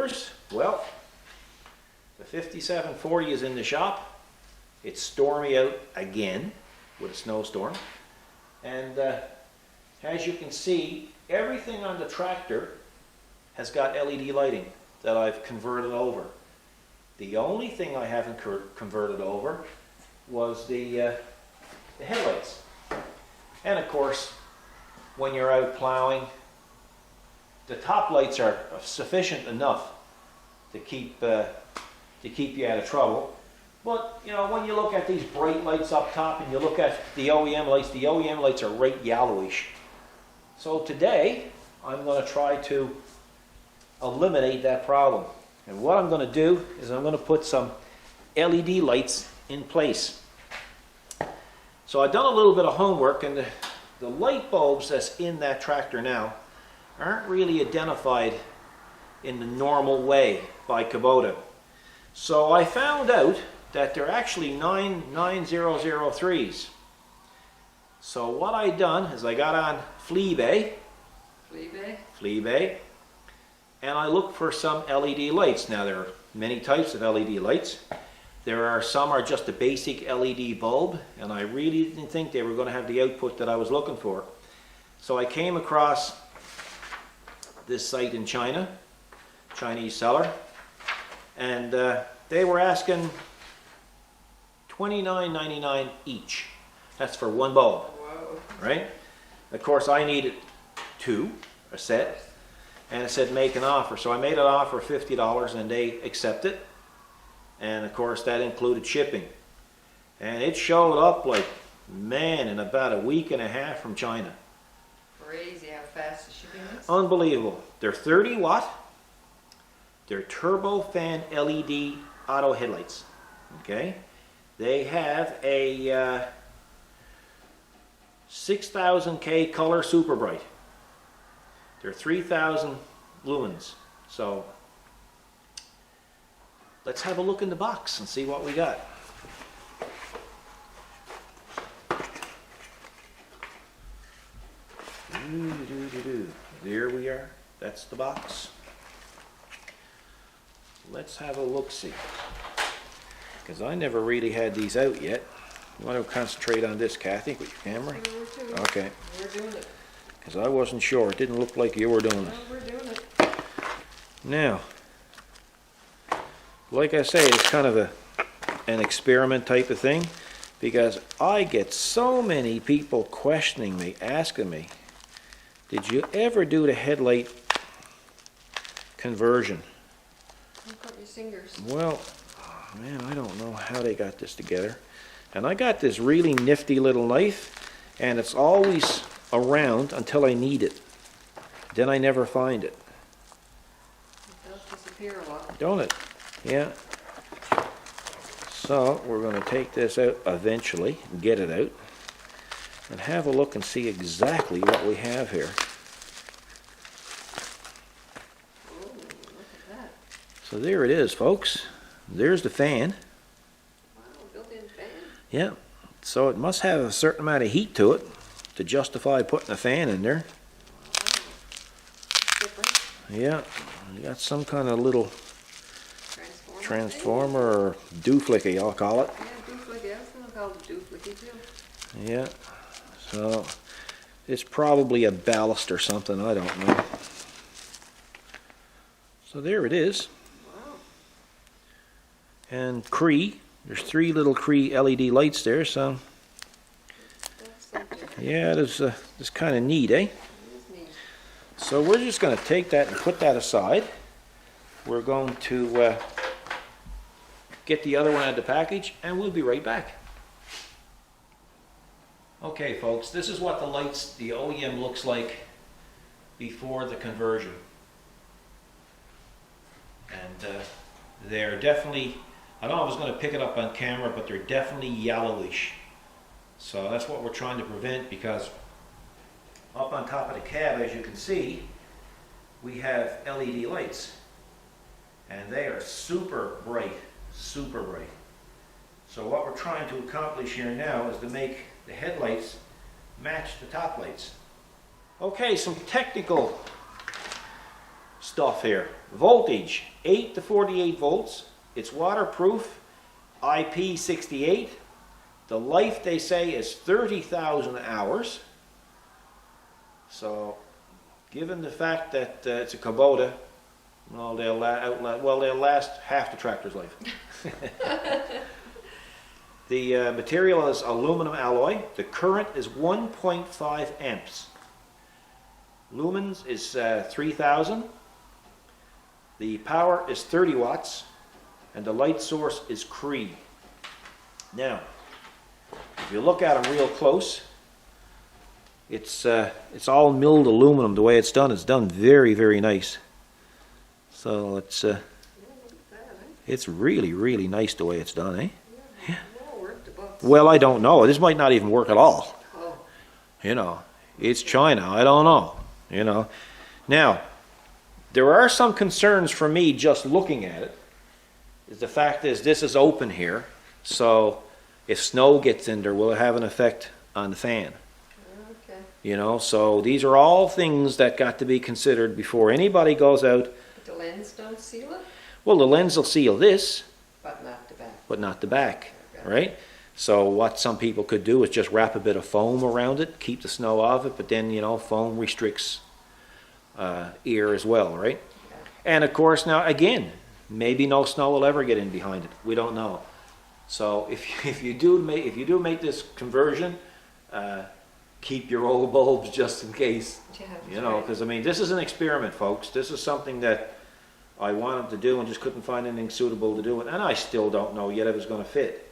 viewers. Well, the 5740 is in the shop. It's stormy out again with a snowstorm. And as you can see, everything on the tractor has got LED lighting that I've converted over. The only thing I haven't converted over was the headlights. And of course, when you're out plowing, the top lights are sufficient enough to keep you out of trouble. But you know, when you look at these bright lights up top and you look at the OEM lights are right yellowish. So today, I'm going to try to eliminate that problem. And what I'm going to do is I'm going to put some LED lights in place. So I've done a little bit of homework, and the light bulbs that's in that tractor now aren't really identified in the normal way by Kubota. So I found out that they're actually 9003s. So what I done is I got on Fleabay, and I looked for some LED lights. Now there are many types of LED lights. There are some are just a basic LED bulb, and I really didn't think they were going to have the output that I was looking for. So I came across this site in China, Chinese seller, and they were asking $29.99 each. That's for one bulb. Whoa. Right? Of course, I needed two, a set, and it said make an offer. So I made an offer of $50, and they accepted. And of course, that included shipping. And it showed up like, man, in about a week and a half from China. Crazy how fast the shipping is. Unbelievable. They're 30 watt. They're turbo fan LED auto headlights. Okay? They have a 6000K color super bright. They're 3000 lumens. So let's have a look in the box and see what we got. There we are. That's the box. Let's have a look-see. Because I never really had these out yet. You want to concentrate on this, Kathy, with your camera? Okay. We're doing it. Because I wasn't sure. It didn't look like you were doing it. No, we're doing it. Now, like I say, it's kind of an experiment type of thing, because I get so many people questioning me, asking me, did you ever do the headlight conversion? Don't cut your fingers. Well, man, I don't know how they got this together. And I got this really nifty little knife, and it's always around until I need it. Then I never find it. It does disappear a lot. Don't it? Yeah. So we're going to take this out eventually, get it out, and have a look and see exactly what we have here. Oh, look at that. So there it is, folks. There's the fan. Wow, built-in fan. Yeah. So it must have a certain amount of heat to it to justify putting a fan in there. Wow. Different. Yeah. You got some kind of little Transformer or dooflicky, I'll call it. thing. Yeah, dooflicky. I was going to call it dooflicky too. Yeah. So it's probably a ballast or something, I don't know. So there it is. Wow. And Cree, there's 3 little Cree LED lights there, so That's something. yeah, it's kind of neat, eh? It is neat. So we're just going to take that and put that aside. We're going to get the other one out of the package, and we'll be right back. Okay, folks, this is what the lights, the OEM looks like before the conversion. And they're definitely, I don't know if I was going to pick it up on camera, but they're definitely yellowish. So that's what we're trying to prevent, because up on top of the cab, as you can see, we have LED lights. And they are super bright, super bright. So what we're trying to accomplish here now is to make the headlights match the top lights. Okay, some technical stuff here. Voltage, 8 to 48 volts. It's waterproof, IP68. The life, they say, is 30,000 hours. So, given the fact that it's a Kubota, well, they'll last half the tractor's life. The material is aluminum alloy. The current is 1.5 amps. Lumens is 3,000. The power is 30 watts. And the light source is Cree. Now, if you look at them real close, it's all milled aluminum. The way it's done very, very nice. So it's really, really nice the way it's done, eh? Yeah. Well worth the bucks. Well, I don't know. This might not even work at all. Oh. You know, it's China. I don't know. You know. Now, there are some concerns for me just looking at it. The fact is, this is open here, so if snow gets in there, will it have an effect on the fan? Okay. You know, so these are all things that got to be considered before anybody goes out. But the lens don't seal it? Well, the lens will seal this, But not the back. but not the back, Okay. right? So what some people could do is just wrap a bit of foam around it, keep the snow off it, but then, you know, foam restricts air as well, right? Okay. And of course, now again, maybe no snow will ever get in behind it. We don't know. So if you do make this conversion, keep your old bulbs just in case. Yeah, You know, because I mean, this is an experiment, folks. This is something that I wanted to do and just couldn't find anything suitable to do it, and I still don't know yet if it's going to fit.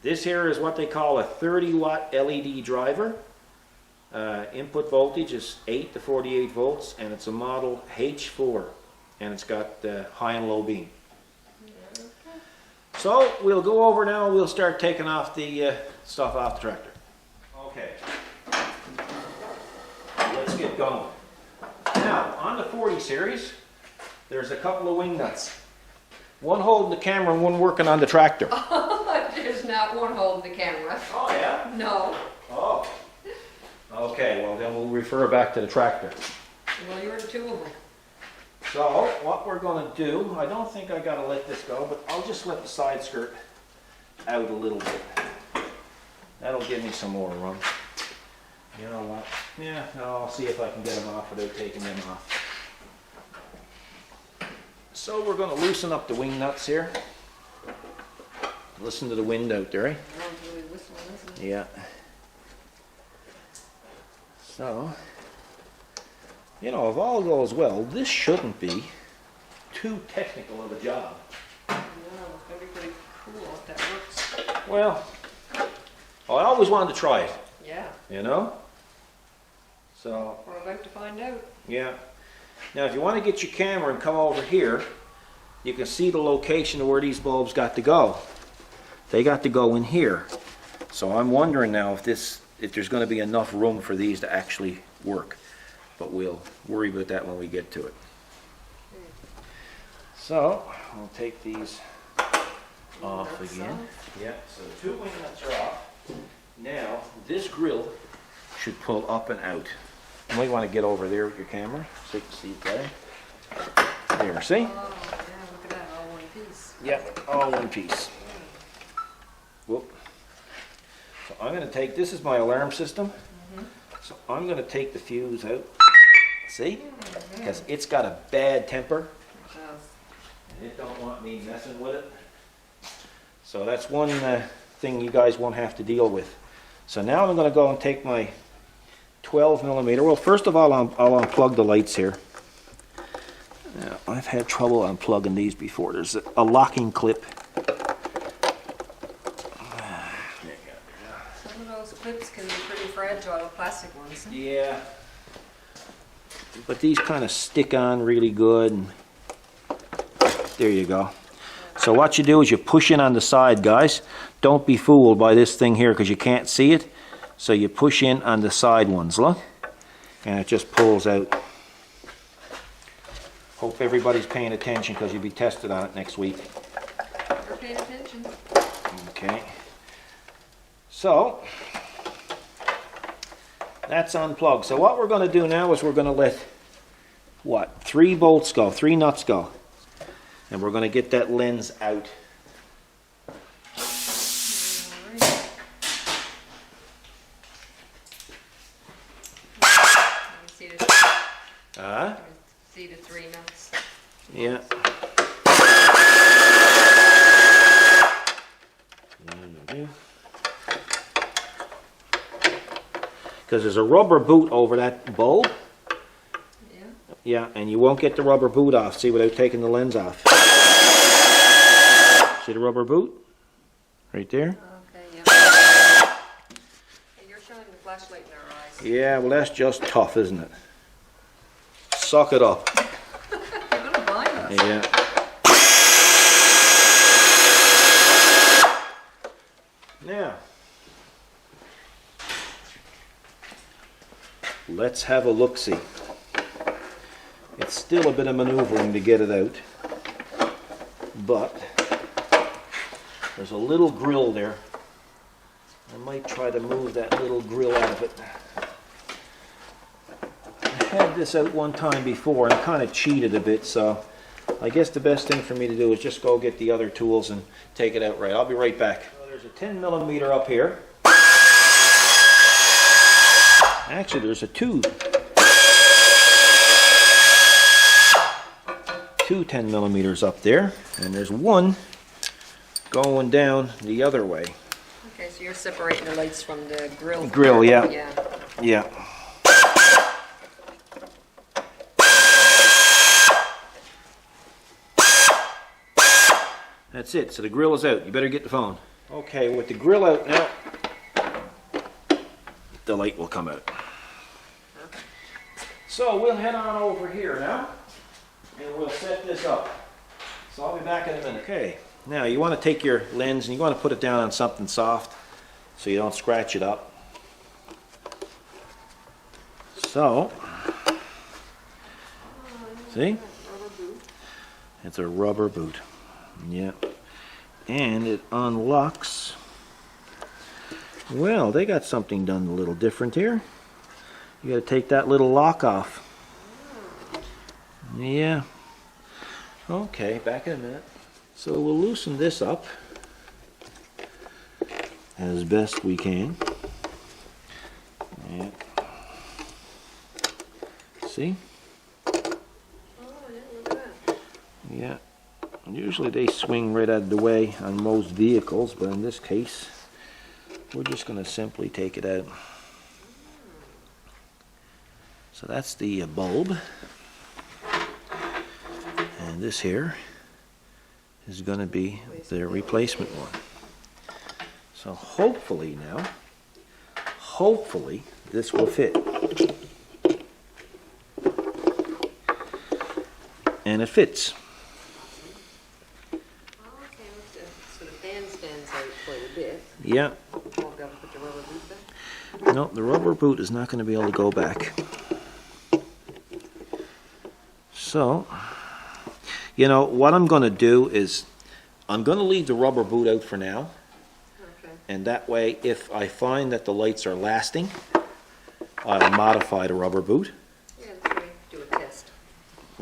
This here is what they call a 30-watt LED driver. Input voltage is 8 to 48 volts, and it's a model H4, and it's got high and low beam. So we'll go over now. We'll start taking off the stuff off the tractor. Okay. Let's get going. Now, on the 40 series, there's a couple of wing nuts. One holding the camera and one working on the tractor. There's not one holding the camera. Oh, yeah? No. Oh. Okay, well then we'll refer back to the tractor. Well, you're the two of them. So, what we're going to do, I don't think I got to let this go, but I'll just let the side skirt out a little bit. That'll give me some more room. You know what? Yeah, no, I'll see if I can get them off without taking them off. So we're going to loosen up the wing nuts here. Listen to the wind out there, eh? Sounds really whistling, isn't it? Yeah. So, you know, if all goes well, this shouldn't be too technical of a job. No, it's gonna be pretty cool if that works. Well, I always wanted to try it, Yeah. you know? So, We're about to find out. yeah. Now, if you want to get your camera and come over here, you can see the location of where these bulbs got to go. They got to go in here. So I'm wondering now if there's going to be enough room for these to actually work. But we'll worry about that when we get to it. So, I'll take these off Nuts again. off. Yeah, so the two wing nuts are off. Now, this grill should pull up and out. You might want to get over there with your camera so you can see it better. There, see? Oh, yeah, look at that, all one piece. Yep, all one piece. Whoop. So I'm going to take, this is my alarm system. So I'm going to take the fuse out. See? Because it's got a bad temper. And it don't want me messing with it. So that's one thing you guys won't have to deal with. So now I'm going to go and take my 12 millimeter. Well, first of all, I'll unplug the lights here. Now, I've had trouble unplugging these before. There's a locking clip. Some of those clips can be pretty fragile, plastic ones. Yeah. But these kind of stick on really good. And there you go. So what you do is you push in on the side, guys. Don't be fooled by this thing here because you can't see it. So you push in on the side ones, look. And it just pulls out. Hope everybody's paying attention because you'll be tested on it next week. We're paying attention. Okay. So, that's unplugged. So what we're going to do now is we're going to let what, 3 bolts go, 3 nuts go. And we're going to get that lens out. See the 3 nuts. Yeah. Because there's a rubber boot over that bulb. Yeah. Yeah, and you won't get the rubber boot off, see, without taking the lens off. See the rubber boot? Right there? Okay, yeah. Hey, you're shining the flashlight in our eyes. Yeah, well that's just tough, isn't it? Suck it up. You're gonna blind us. Yeah. Now, let's have a look-see. It's still a bit of maneuvering to get it out, but there's a little grill there. I might try to move that little grill out of it. I had this out one time before and kind of cheated a bit, so I guess the best thing for me to do is just go get the other tools and take it out right. I'll be right back. So there's a 10mm up here. Actually, there's a two 10mm up there, and there's one going down the other way. Okay, so you're separating the lights from the grill. Grill, yeah. Yeah. Yeah. That's it. So the grill is out. You better get the phone. Okay, with the grill out now, the light will come out. So we'll head on over here now, and we'll set this up. So I'll be back in a minute. Okay, now you want to take your lens and you want to put it down on something soft so you don't scratch it up. So, see? It's a rubber boot. Yeah. And it unlocks. Well, they got something done a little different here. You got to take that little lock off. Yeah. Okay, back in a minute. So we'll loosen this up as best we can. Yeah. See? Oh, yeah, look at that. Yeah. Usually they swing right out of the way on most vehicles, but in this case, we're just going to simply take it out. So that's the bulb. And this here is going to be the replacement one. So hopefully now, hopefully this will fit. And it fits. So the fan stands out quite a bit. Yeah. We'll be able to put the rubber boot back. No, the rubber boot is not going to be able to go back. So, you know, what I'm going to do is I'm going to leave the rubber boot out for now. Okay. And that way, if I find that the lights are lasting, I'll modify the rubber boot. Yeah, let's do a test.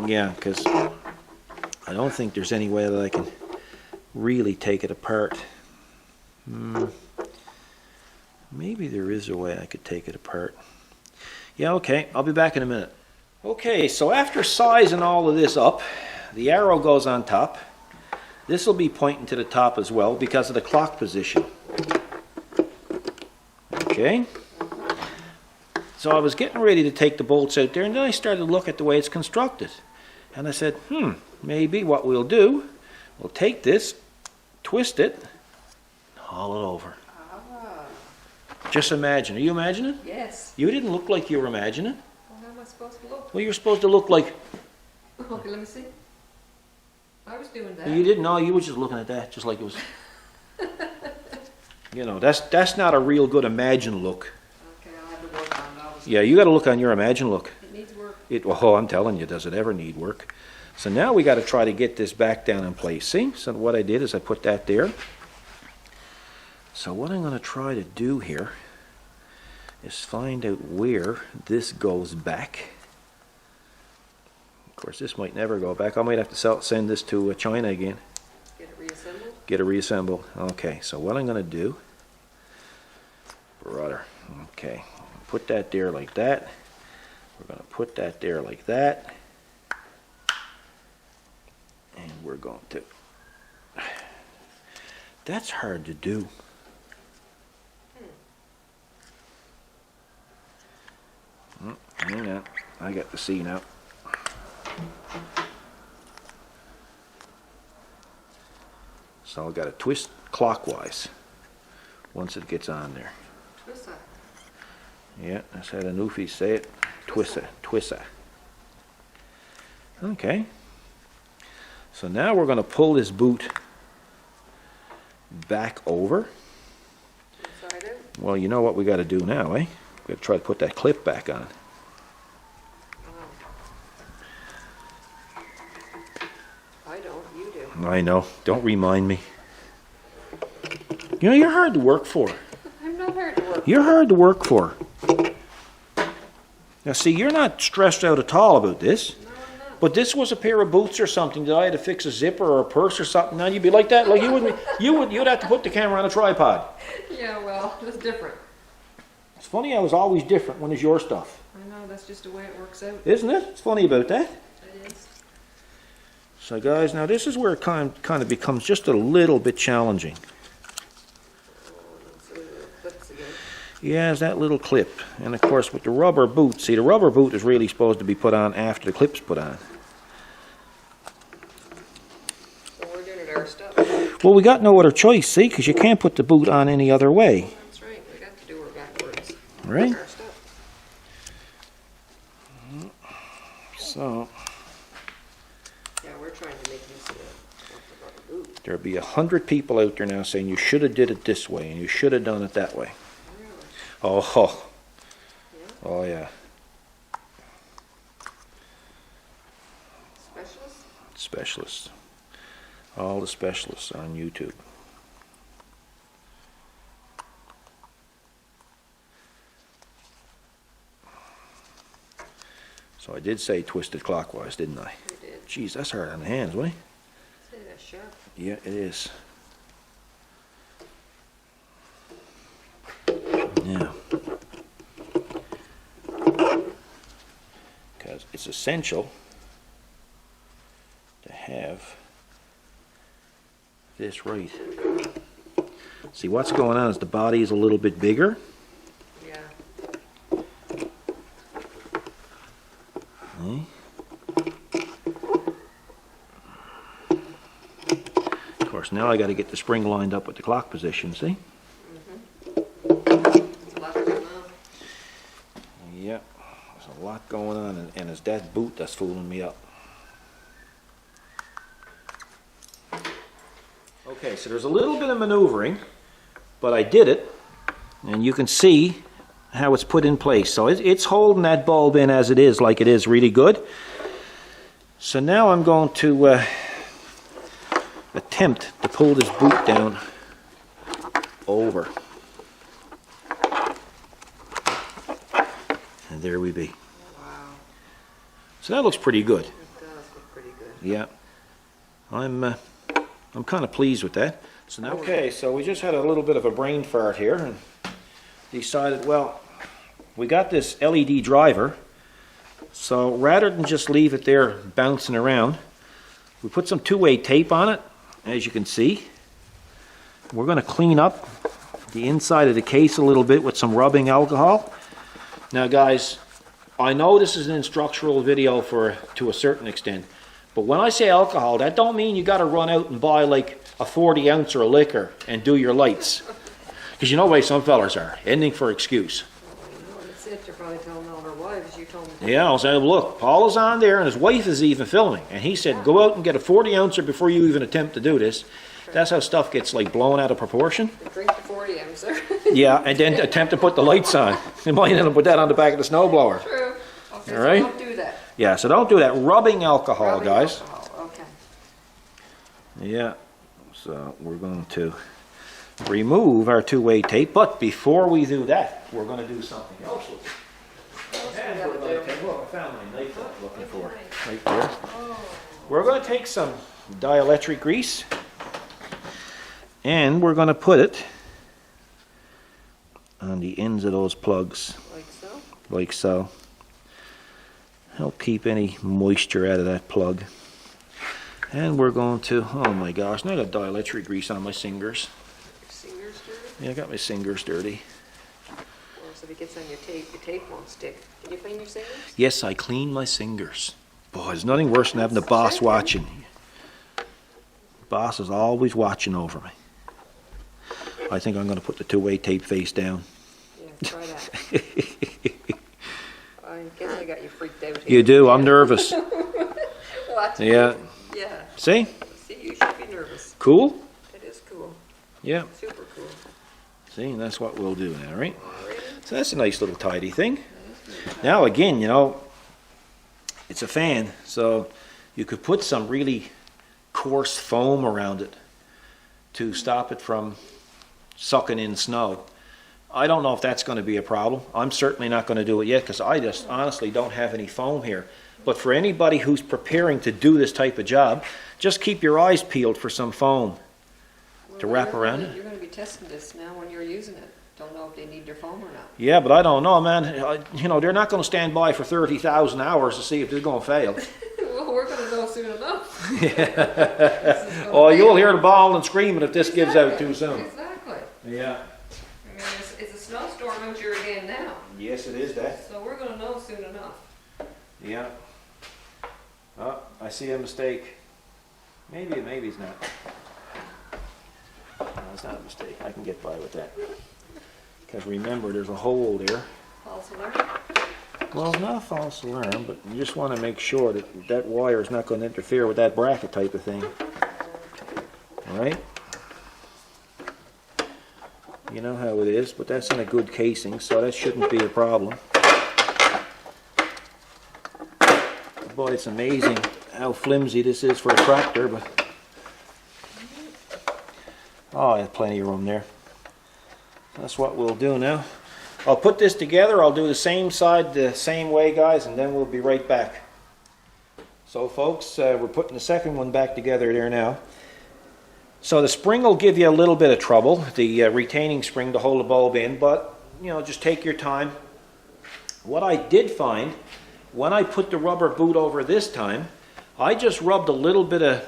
Yeah, because I don't think there's any way that I can really take it apart. Maybe there is a way I could take it apart. Yeah, okay, I'll be back in a minute. Okay, so after sizing all of this up, the arrow goes on top. This will be pointing to the top as well because of the clock position. Okay. So I was getting ready to take the bolts out there, and then I started to look at the way it's constructed. And I said, maybe what we'll do, we'll take this, twist it, and haul it over. Just imagine. Are you imagining? Yes. You didn't look like you were imagining. Well, how am I supposed to look? Well, you're supposed to look like... Okay, let me see. I was doing that. You didn't know. You were just looking at that, just like it was... You know, that's not a real good imagine look. Okay, I'll have to work on that. Yeah, you got to look on your imagine look. It needs work. Oh, I'm telling you, does it ever need work? So now we got to try to get this back down in place. See? So what I did is I put that there. So what I'm going to try to do here is find out where this goes back. Of course, this might never go back. I might have to send this to China again. Get it reassembled? Get it reassembled. Okay, so what I'm going to do, brother, okay, put that there like that. We're going to put that there like that. And we're going to, that's hard to do. Hang on, I got to see now. So I've got to twist clockwise once it gets on there. Twista. Yeah, that's how the Newfies say it. Twista, twista. Okay. So now we're going to pull this boot back over. Inside out? Well, you know what we got to do now, eh? We got to try to put that clip back on. I don't, you do. I know. Don't remind me. You know, you're hard to work for. I'm not hard to work. You're hard to work for. Now, see, you're not stressed out at all about this. No, I'm not. But this was a pair of boots or something that I had to fix a zipper or a purse or something. Now you'd be like that. Like you'd have to put the camera on a tripod. Yeah, well, that's different. It's funny how it's always different when it's your stuff, I know, that's just the way it works out. isn't it? It's funny about that. It is. So, guys, now this is where it kind of becomes just a little bit challenging. So the clips again. Yeah, there's that little clip. And of course with the rubber boot, see the rubber boot is really supposed to be put on after the clip's put on. So we're doing it our stuff. Well, we got no other choice, see, because you can't put the boot on any other way. That's right, we got to do it backwards. Right? Our stuff. So, Yeah, we're trying to make use of the rubber boot. there'll be 100 people out there now saying you should have did it this way and you should have done it that way. Really? Oh, Yeah? oh yeah. Specialist? Specialists. All the specialists on YouTube. So I did say twisted clockwise, didn't I? We did. Geez, that's hard on the hands, wasn't Say that's sharp. it? Yeah, it is. Now, because it's essential to have this right. See, what's going on is the body is a little bit bigger. Yeah. Okay. Of course, now I got to get the spring lined up with the clock position, see? It's a lot going on. Yeah, there's a lot going on, and it's that boot that's fooling me up. Okay, so there's a little bit of maneuvering, but I did it, and you can see how it's put in place. So it's holding that bulb in as it is, like it is really good. So now I'm going to attempt to pull this boot down over. And there we be. Wow. So that looks pretty good. It does look pretty good. Yeah. I'm kind of pleased with that. So now, okay, so we just had a little bit of a brain fart here and decided, well, we got this LED driver, so rather than just leave it there bouncing around, we put some two-way tape on it, as you can see. We're going to clean up the inside of the case a little bit with some rubbing alcohol. Now, guys, I know this is an instructional video to a certain extent, but when I say alcohol, that don't mean you got to run out and buy like a 40 ounce of liquor and do your lights. Because you know the way some fellas are, ending for excuse. Well, that's it, you're probably telling all their wives, you told me. Yeah, I'll say, look, Paul is on there and his wife is even filming. And he said, go out and get a 40 ouncer before you even attempt to do this. That's how stuff gets like blown out of proportion. Drink the 40 ouncer. Yeah, and then attempt to put the lights on. You might end up with that on the back of the snowblower. True. Okay, All right. so don't do that. Yeah, so don't do that. Rubbing alcohol, Rubbing guys. alcohol, okay. Yeah, so we're going to remove our two-way tape, but before we do that, we're going to do something else with it. What else we gotta do? Look, I found my knife that I'm looking for. Nice. Right there. Oh, We're going to take some dielectric grease and we're going to put it on the ends of those plugs, like so? like so. Help keep any moisture out of that plug. And we're going to, oh my gosh, now I got dielectric grease on my fingers. Your fingers dirty? Yeah, I got my fingers dirty. Or so if it gets on your tape won't stick. Did you clean your fingers? Yes, I clean my fingers. Boy, there's nothing worse than having the boss watching. The boss is always watching over me. I think I'm going to put the two-way tape face down. Yeah, try that. I guess I got you freaked out here. You do, I'm nervous. What? Yeah. Yeah. See? See, you should be nervous. Cool? It is cool. Yeah. Super cool. See, that's what we'll do now, right? Alrighty. So that's a nice little tidy thing. Now again, you know, it's a fan, so you could put some really coarse foam around it to stop it from sucking in snow. I don't know if that's going to be a problem. I'm certainly not going to do it yet because I just honestly don't have any foam here. But for anybody who's preparing to do this type of job, just keep your eyes peeled for some foam to wrap around it. You're going to be testing this now when you're using it. Don't know if they need your foam or not. Yeah, but I don't know, man. You know, they're not going to stand by for 30,000 hours to see if they're going to fail. Well, we're going to know soon enough. Oh, you'll hear the bawling and screaming if this gives out too soon. Exactly. Yeah. I mean, it's a snowstorm out here again now. Yes, it is that. So we're going to know soon enough. Yeah. Oh, I see a mistake. Maybe it's not. No, it's not a mistake. I can get by with that. Because remember, there's a hole there. False alert. Well, it's not a false alarm, but you just want to make sure that that wire is not going to interfere with that bracket type of thing. All right? You know how it is, but that's in a good casing, so that shouldn't be a problem. Boy, it's amazing how flimsy this is for a tractor, but oh, there's plenty of room there. That's what we'll do now. I'll put this together. I'll do the same side the same way, guys, and then we'll be right back. So, folks, we're putting the second one back together there now. So the spring will give you a little bit of trouble, the retaining spring to hold the bulb in, but, you know, just take your time. What I did find, when I put the rubber boot over this time, I just rubbed a little bit of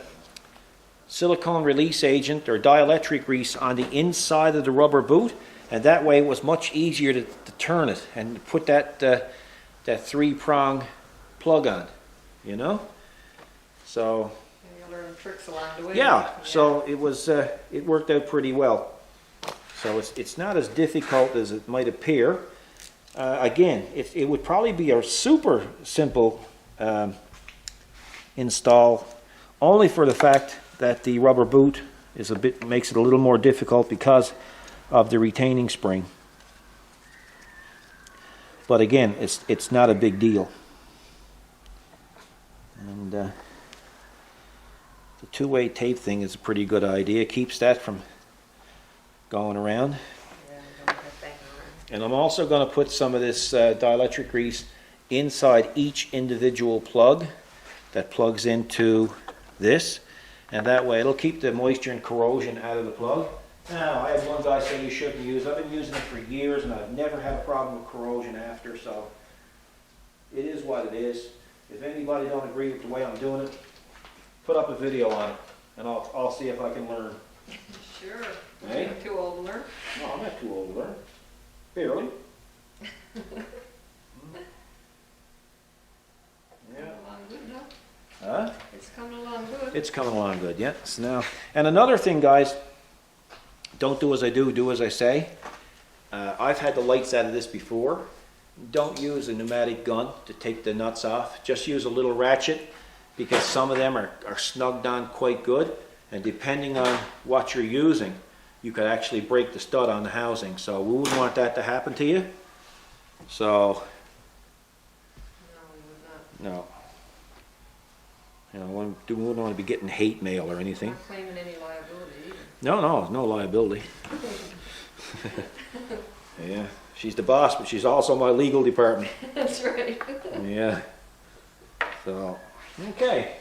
silicone release agent or dielectric grease on the inside of the rubber boot, and that way it was much easier to turn it and put that three-prong plug on, you know? So You'll learn tricks along the way. yeah, so it was it worked out pretty well. So it's not as difficult as it might appear. Again, it would probably be a super simple install, only for the fact that the rubber boot is makes it a little more difficult because of the retaining spring. But again, it's not a big deal. And the two-way tape thing is a pretty good idea. It keeps that from going around. Yeah, don't have banging around. And I'm also going to put some of this dielectric grease inside each individual plug that plugs into this. And that way it'll keep the moisture and corrosion out of the plug. Now, I had one guy say you shouldn't use it. I've been using it for years and I've never had a problem with corrosion after, so it is what it is. If anybody don't agree with the way I'm doing it, put up a video on it and I'll see if I can learn. Sure. Hey? You're too old to learn. No, I'm not too old to learn. Barely. Yeah. Coming along good now. Huh? It's coming along good. It's coming along good, yes. Now, and another thing, guys, don't do as I do, do as I say. I've had the lights out of this before. Don't use a pneumatic gun to take the nuts off. Just use a little ratchet because some of them are snugged on quite good. And depending on what you're using, you could actually break the stud on the housing. So we wouldn't want that to happen to you. So, No, we would not. no. You know, we wouldn't want to be getting hate mail or anything. Not claiming any liability either. No, no liability. Yeah, she's the boss, but she's also my legal department. That's right. Yeah. So, okay.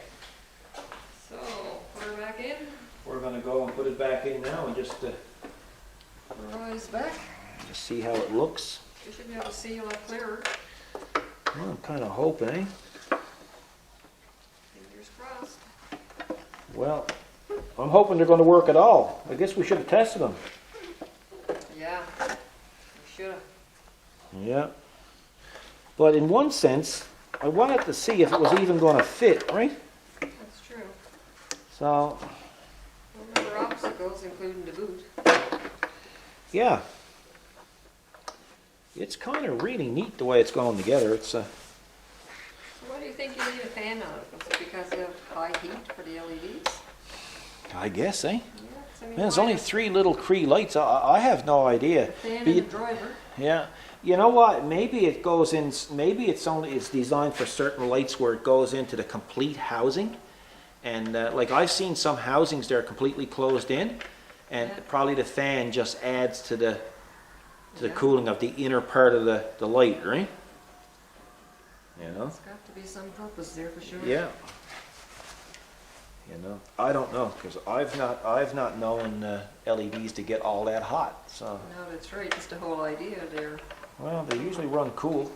So, put her back in. We're gonna go and put it back in now and just Her eyes back. see how it looks. You should be able to see a lot clearer. Well, I'm kind of hoping, eh? Fingers crossed. Well, I'm hoping they're gonna work at all. I guess we should have tested them. Yeah, you should have. Yeah. But in one sense, I wanted to see if it was even gonna fit, right? That's true. So, No other obstacles, including the boot. yeah. It's kind of really neat the way it's going together. It's So why do you think you need a fan on it? Was it because of high heat for the LEDs? I guess, eh? Yeah, 'cause I mean, Man, there's why only not? 3 little Cree lights. I have no idea. Fan But and you- the driver. Yeah. You know what? Maybe it goes in. Maybe it's designed for certain lights where it goes into the complete housing, and like I've seen some housings that are completely closed in, and Yeah. probably the fan just adds to the Yeah. cooling of the inner part of the light, right? You know. There's got to be some purpose there for sure. Yeah. You know, I don't know because I've not known LEDs to get all that hot. So, No, that's right. That's the whole idea there. well, they usually run cool.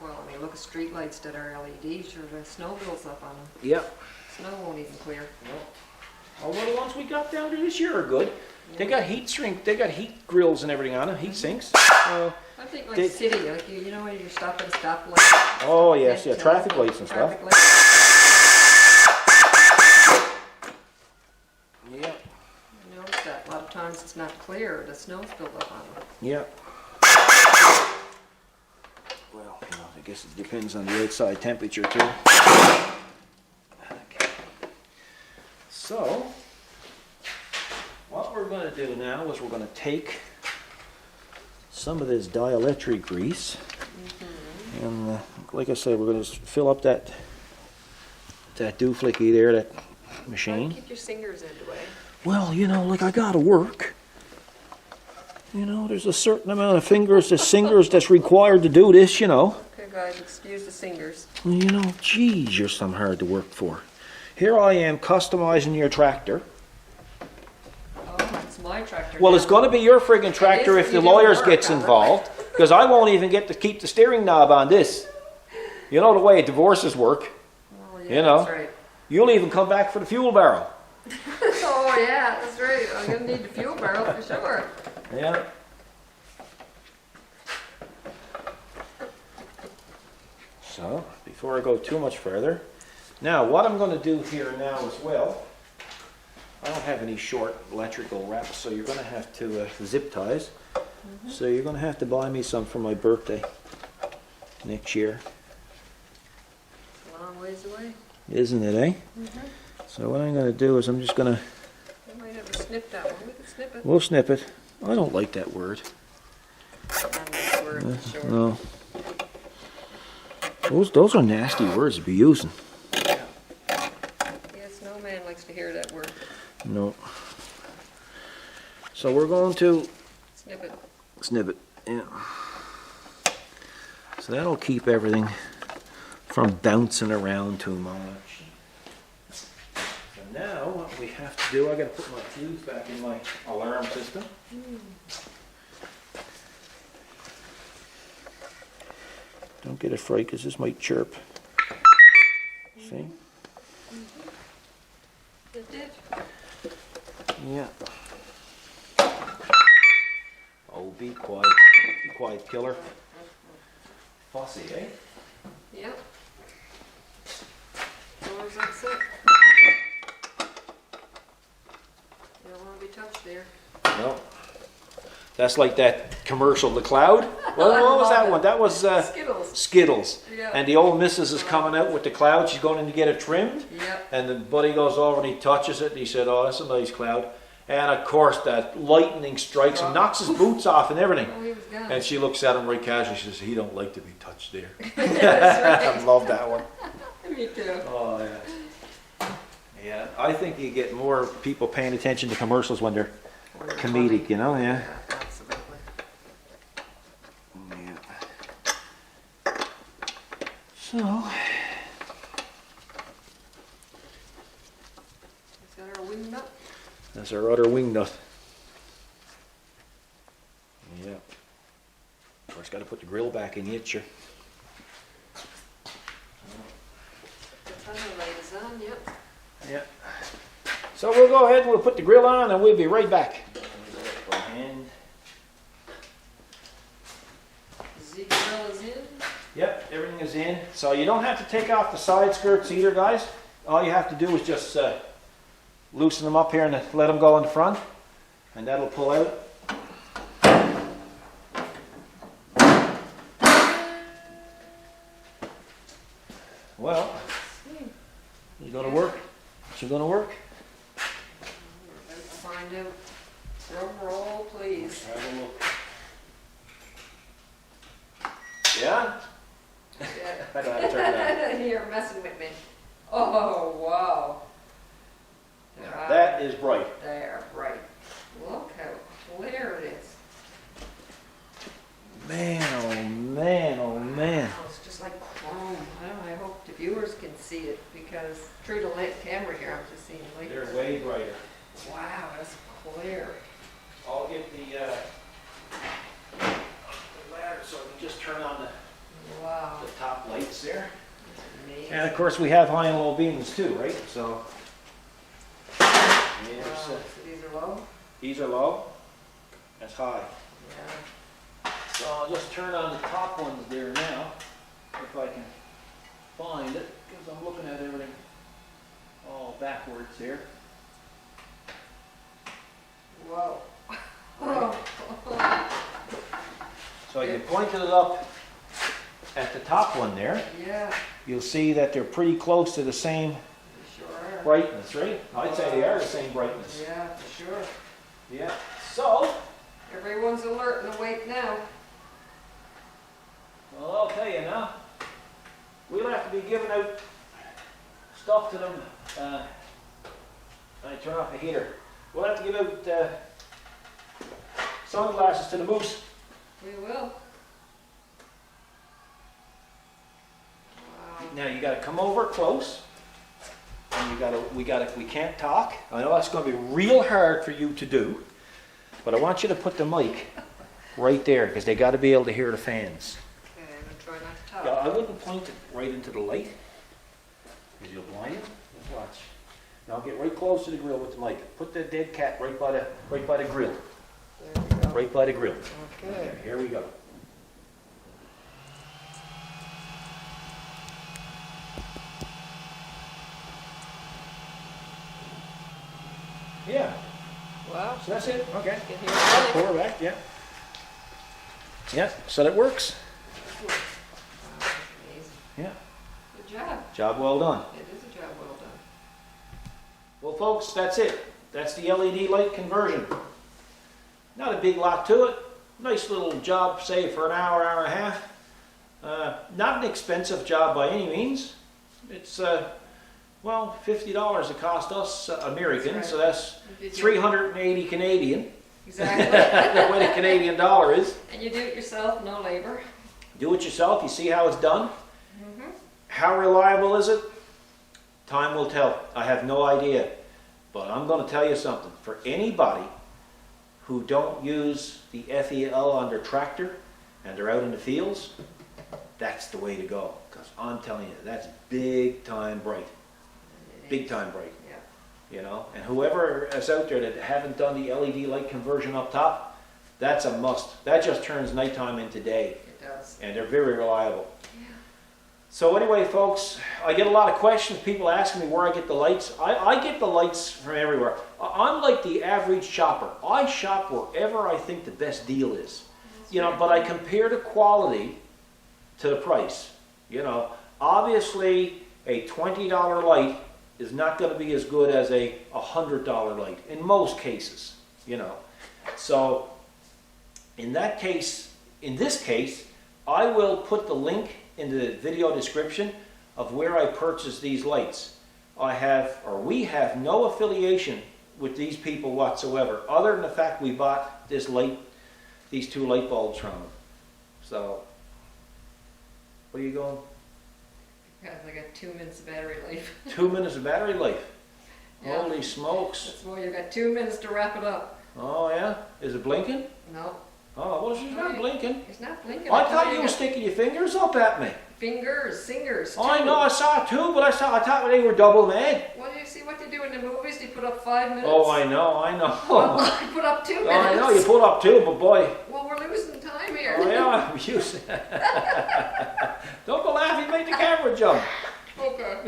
Well, I mean, look at street lights that are LED. Sure, the snow builds up on them. Yeah. Snow won't even clear. Although the ones we got down there this year are good. They got they got heat grills and everything on them, heat sinks. I think like They- city, like you know when you stop at a stoplight. Oh yes, yeah, and, traffic lights and stuff. traffic lights. Yeah. You notice that a lot of times it's not clear. The snow's built up on them. Yeah. Well, you know, I guess it depends on the outside temperature too. Okay. So, what we're going to do now is we're going to take some of this dielectric grease, and like I said, we're going to fill up that dooflicky there, that machine. Keep your fingers in the way. Well, you know, like I gotta work. You know, there's a certain amount of fingers that's required to do this, you know. Okay, guys, excuse the singers. You know, geez, you're some hard to work for. Here I am customizing your tractor. Oh, it's my tractor. Well, now. it's gonna be your friggin' tractor is if if the you do lawyers work gets on it. involved, because I won't even get to keep the steering knob on this. You know the way divorces work. Oh, yeah, you know. That's right. You'll even come back for the fuel barrel. Oh, yeah, that's right. I'm going to need the fuel barrel for sure. Yeah. So, before I go too much further, now what I'm going to do here now as well, I don't have any short electrical wraps, so you're going to have to zip ties. So you're going to have to buy me some for my birthday next year. A long ways away. Isn't it, eh? So what I'm going to do is I'm just going to, We might have to snip that one. We can snip it. we'll snip it. I don't like that word. On this word, for sure. No. Those are nasty words to be using. Yes, no man likes to hear that word. No. So we're going to Snip it. snip it. Yeah. So that'll keep everything from bouncing around too much. So now what we have to do, I gotta put my fuse back in my alarm system. Don't get afraid because this might chirp. See? It did. Yeah. Oh, be quiet. Be quiet, killer. Fussy, eh? Yep. As long as that's it. You don't want to be touched there. No. That's like that commercial, The Cloud. Well, what was that one? That was Skittles. Skittles. Yeah. And the old missus is coming out with the cloud. She's going in to get it trimmed. Yep. And the buddy goes over and he touches it and he said, oh, that's a nice cloud. And of course, that lightning strikes and knocks his boots off and everything. Oh, he was gone. And she looks at him right casually. She says, he don't like to be touched there. That's I love that one. right. Me too. Oh, yeah. Yeah, I think you get more people paying attention to commercials when they're comedic, you know, yeah. Absolutely. Another wing nut. That's our other wing nut. Yeah. Of course, got to put the grill back in yet, sure. The other light is on, yep. Yeah. So we'll go ahead and we'll put the grill on and we'll be right back. And The grill is in. yep, everything is in. So you don't have to take off the side skirts either, guys. All you have to do is just loosen them up here and let them go in the front. And that'll pull out. Well, you gonna work? You gonna work? We're about to find out. Drum roll, please. Have a look. Yeah? Yeah. I don't have to turn it on. You're messing with me. Oh, wow. Now, that is bright. There, right. Look how clear it is. Man, oh man, oh man. Oh, it's just like chrome. I hope the viewers can see it because through the lit camera here, I'm just seeing like. They're way brighter. Wow, that's clear. I'll get the ladder so I can just turn on Wow. the top lights there. That's amazing. And of course we have high and low beams too, right? So, Wow, there's, so these are low? these are low, that's high. Yeah. So I'll just turn on the top ones there now, if I can find it, because I'm looking at everything all backwards here. Whoa. So you pointed it up at the top one there. Yeah, You'll see that they're pretty close to the same you sure are. brightness, right? I'd say they are the same brightness. Yeah, for sure. Yeah. So, Everyone's alert and awake now. well, I'll tell you now, we'll have to be giving out stuff to them. I turn off the heater. We'll have to give out sunglasses to the moose. We will. Wow. Now you got to come over close, and we can't talk. I know that's going to be real hard for you to do, but I want you to put the mic right there because they got to be able to hear the fans. Okay, I'm gonna try not to talk. Yeah, I wouldn't point it right into the light because you'll blind it. Just watch. Now get right close to the grill with the mic. Put the dead cat right by the grill. There we go. Right by the grill. Okay. Here we go. Yeah, Wow. so that's it. Okay. Get here running. Pour it back, yeah. Yeah, so that works. Wow, amazing. Yeah. Good job. Job well done. It is a job well done. Well, folks, that's it. That's the LED light conversion. Not a big lot to it. Nice little job, say, for an hour, hour and a half. Not an expensive job by any means. It's, well, $50 it cost us American, That's so right. that's You did 380 Canadian. Exactly. The way the Canadian dollar is. And you do it yourself, no labor. Do it yourself. You see how it's done. Mm-hmm. How reliable is it? Time will tell. I have no idea. But I'm going to tell you something. For anybody who don't use the FEL on their tractor and they're out in the fields, that's the way to go. Because I'm telling you, that's big time bright. Big time bright. Yeah. You know, and whoever is out there that haven't done the LED light conversion up top, that's a must. That just turns nighttime into day. It does. And they're very reliable. Yeah. So anyway, folks, I get a lot of questions. People asking me where I get the lights. I get the lights from everywhere. I'm like the average shopper. I shop wherever I think the best deal is. You know, but I compare the quality to the price. You know, obviously a $20 light is not going to be as good as a $100 light in most cases. You know, so in that case, in this case, I will put the link in the video description of where I purchased these lights. We have no affiliation with these people whatsoever, other than the fact we bought these two light bulbs from them. So, what are you going? Because I got 2 minutes of battery life. 2 minutes of battery life. Yeah. Holy smokes. That's why you got 2 minutes to wrap it up. Oh yeah? Is it blinking? No, Oh, well she's not Right. blinking. it's not blinking. I tell thought you were got sticking your fingers up at me. Fingers, singers. Oh, I too. know, I saw two, but I thought they were double mad. Well, you see what they do in the movies? They put up 5 minutes. Oh, I know, I know. Well, I put up 2 minutes. Oh, I know, you put up two, but boy, Well, we're losing time here. oh yeah, you don't go laughing, make the camera jump. Okay.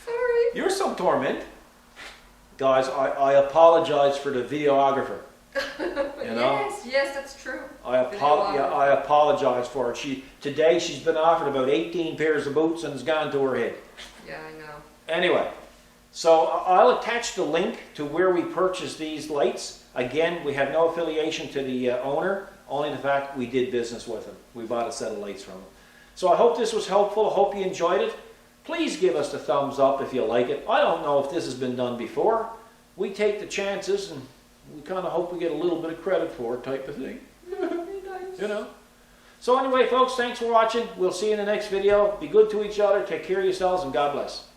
Sorry. You're some torment. Guys, I apologize for the videographer. You know? Yes, that's true. I apologize for it. Today she's been offered about 18 pairs of boots and it's gone to her head. Yeah, I know. Anyway, so I'll attach the link to where we purchased these lights. Again, we have no affiliation to the owner, only the fact we did business with him. We bought a set of lights from him. So I hope this was helpful. I hope you enjoyed it. Please give us the thumbs up if you like it. I don't know if this has been done before. We take the chances and we kind of hope we get a little bit of credit for it, type of thing. Nice. You know. So anyway, folks, thanks for watching. We'll see you in the next video. Be good to each other. Take care of yourselves and God bless.